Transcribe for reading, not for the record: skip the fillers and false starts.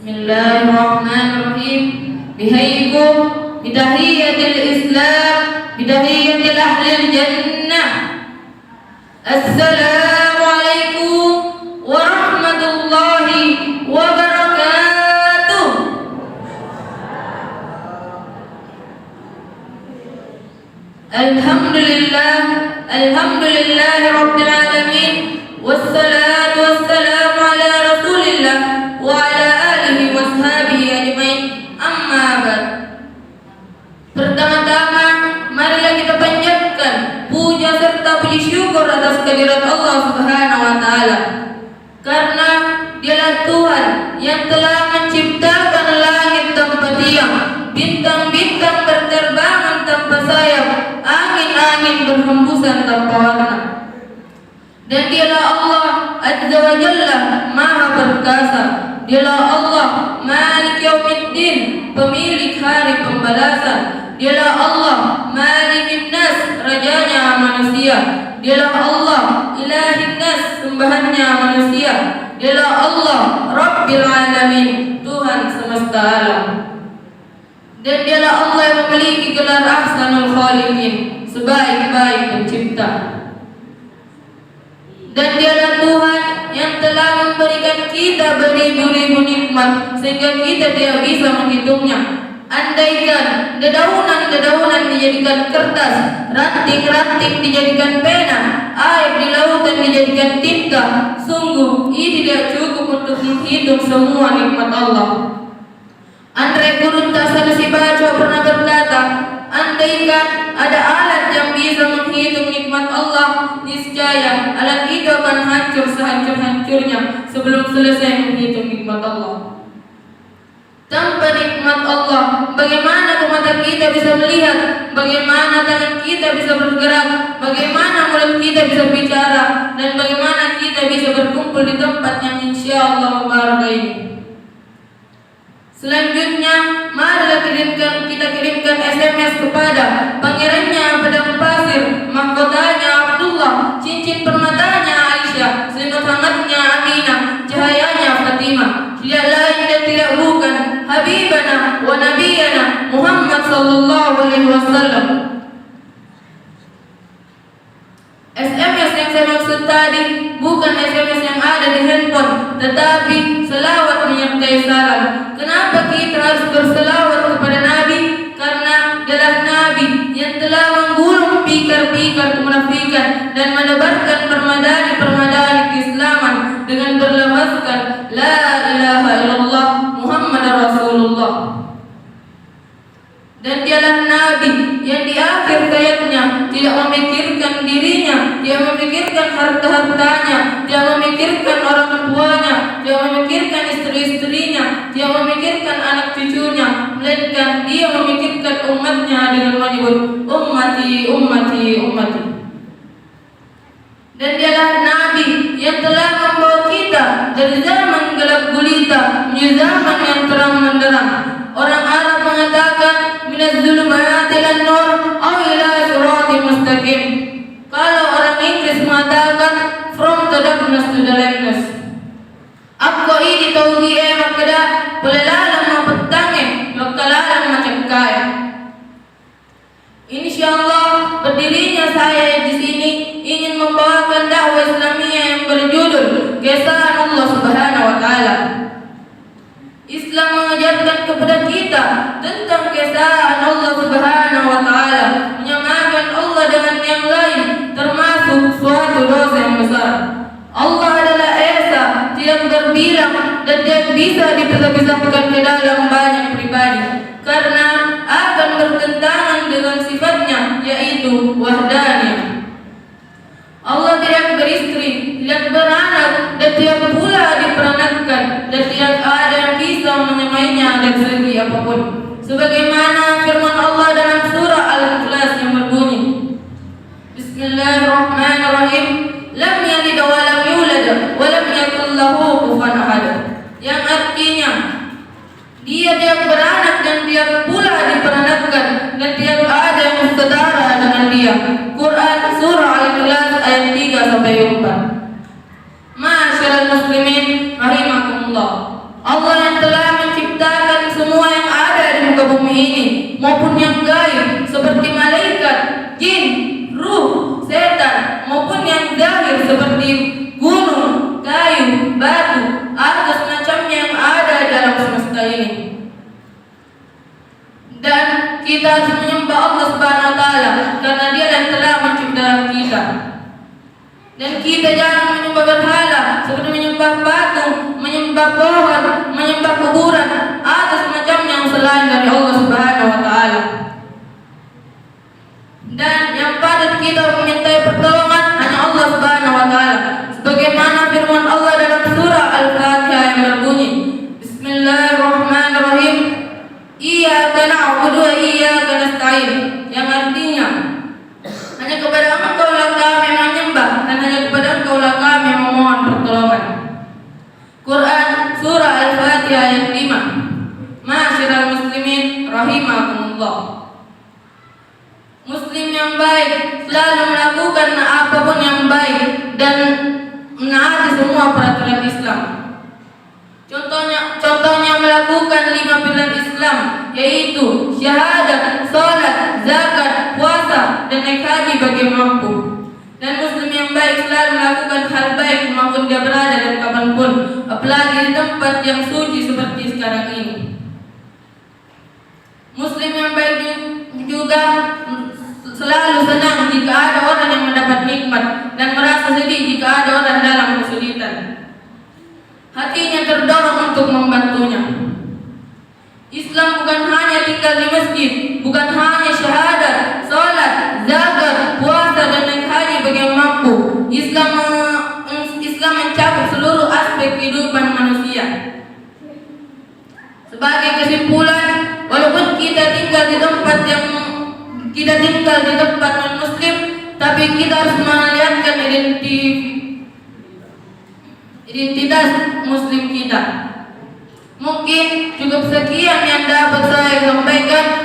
Bismillahirrahmanirrahim. Bihayyikum bitahiyatil Islam, bitahiyatil ahlil jannah. Assalamualaikum warahmatullahi wabarakatuh. Alhamdulillahi rabbil alamin. Wassalatu wassalamu ala rasulillah wa ala alihi washabihi ajmain. Amma ba'd. Pertama-tama marilah kita panjatkan puja serta puji syukur atas kehadirat Allah Subhanahu wa taala. Karena Dialah Tuhan yang telah menciptakan langit tanpa tiang, bintang-bintang berterbangan tanpa sayap, angin-angin berhembusan tanpa warna. Dan Dialah Allah Azza wa Jalla Maha Perkasa. Dialah Allah Malik Yaumiddin, pemilik hari pembalasan. Dialah Allah Malikin Nas, rajanya manusia. Dialah Allah Ilahin Nas, sembahannya manusia. Dialah Allah Rabbil Alamin, Tuhan semesta alam. Dan Dialah Allah yang memiliki gelar Ahsanul Khaliqin, sebaik-baik pencipta. Dan Dialah Tuhan yang telah memberikan kita beribu-ribu nikmat sehingga kita tidak bisa menghitungnya. Andaikan dedaunan-dedaunan dijadikan kertas, ranting-ranting dijadikan pena, air di lautan dijadikan tinta, sungguh ini tidak cukup untuk menghitung semua nikmat Allah. Andre Guru Tasanusi Baco pernah berkata, andaikan ada alat yang bisa menghitung nikmat Allah, niscaya alat itu akan hancur sehancur-hancurnya sebelum selesai menghitung nikmat Allah. Tanpa nikmat Allah, bagaimana mata kita bisa melihat, bagaimana tangan kita bisa bergerak, bagaimana mulut kita bisa bicara, dan bagaimana kita bisa berkumpul di tempat yang insya Allah mubarak ini. Selanjutnya, marilah kita kirimkan SMS kepada pangerannya padang pasir, mahkotanya Abdullah, cincin permatanya Aisyah, selimut hangatnya Aminah, cahayanya Fatimah. Tidak lain dan tidak bukan Habibana wa Nabiyana Muhammad sallallahu alaihi wasallam. SMS yang saya maksud tadi bukan SMS yang ada di handphone, tetapi selawat menyertai salam. Kenapa kita harus berselawat kepada Nabi? Karena adalah Nabi yang telah menggulung pikar-pikar kemunafikan dan menebarkan permadani-permadani keislaman dengan berlafazkan La ilaha illallah Muhammad Rasulullah. Dan Dialah Nabi yang di akhir hayatnya tidak memikirkan dirinya, tidak memikirkan harta-hartanya, tidak memikirkan orang tuanya, tidak memikirkan istri-istrinya, tidak memikirkan anak cucunya, melainkan dia memikirkan umatnya dengan menyebut ummati, ummati, ummati. Dan Dialah Nabi yang telah membawa kita dari zaman gelap gulita menuju zaman yang terang menderang. Orang Arab mengatakan minaz zulumati ilan nur aw ila siratal mustaqim. Kalau orang Inggris mengatakan from the darkness to the lightness. Ako ini tauhi makada pelalalang mapetangin makalalang macakaya. Insyaallah berdirinya saya di sini ingin membawakan dakwah Islamiyah yang berjudul Kesahan Allah Subhanahu wa taala. Islam mengajarkan kepada kita tentang kesahan Allah Subhanahu wa taala, menyamakan Allah dengan yang lain termasuk suatu dosa yang besar. Allah adalah Esa, tidak berbilang dan tidak bisa dipisah-pisahkan ke dalam banyak pribadi karena akan bertentangan dengan sifatnya yaitu wahdaniyah. Allah tidak beristri, tidak beranak, dan tidak pula diperanakkan, dan tidak ada yang bisa menyamainya dari segi apapun. Sebagaimana firman Allah dalam surah Al-Ikhlas yang berbunyi, Bismillahirrahmanirrahim. Lam yalid wa lam yulad wa lam yakul lahu kufuwan ahad. Yang artinya dia tidak beranak dan dia pula diperanakkan dan tidak ada yang setara dengan dia. Quran surah Al-Ikhlas ayat 3 sampai 4. Masyaallah muslimin rahimakumullah. Allah yang telah menciptakan semua yang ada di muka bumi ini maupun yang gaib seperti malaikat, jin, ruh, setan maupun yang zahir seperti gunung, kayu, batu atau semacamnya yang ada di alam semesta ini. Dan kita harus menyembah Allah Subhanahu wa taala karena Dia yang telah menciptakan kita. Dan kita jangan menyembah berhala seperti menyembah patung, menyembah pohon, menyembah kuburan atau semacamnya yang selain dari Allah Subhanahu wa taala. Dan yang patut kita memintai pertolongan hanya Allah Subhanahu wa taala. Sebagaimana firman Allah dalam surah Al-Fatihah yang berbunyi, Bismillahirrahmanirrahim. Iyyaka na'budu wa iyyaka nasta'in, yang artinya hanya kepada Engkau lah kami menyembah dan hanya kepada Engkau lah kami memohon pertolongan. Quran surah Al-Fatihah ayat 5. Ma'asyiral muslimin rahimakumullah. Muslim yang baik selalu melakukan apapun yang baik dan menaati semua peraturan Islam. Contohnya melakukan 5 pilar Islam, yaitu syahadat, salat, zakat, puasa, dan naik haji bagi mampu. Dan muslim yang baik selalu melakukan hal baik maupun dia berada dan kapanpun, apalagi di tempat yang suci seperti sekarang ini. Muslim yang baik juga selalu senang jika ada orang yang mendapat nikmat dan merasa sedih jika ada orang dalam kesulitan. Hatinya terdorong untuk membantunya. Islam bukan hanya tinggal di masjid, bukan hanya syahadat, salat, zakat, puasa, dan naik haji bagi yang mampu. Islam mencakup seluruh aspek kehidupan manusia. Sebagai kesimpulan, walaupun kita tinggal di tempat non-muslim, tapi kita harus melihatkan identitas muslim kita. Mungkin cukup sekian yang dapat saya sampaikan.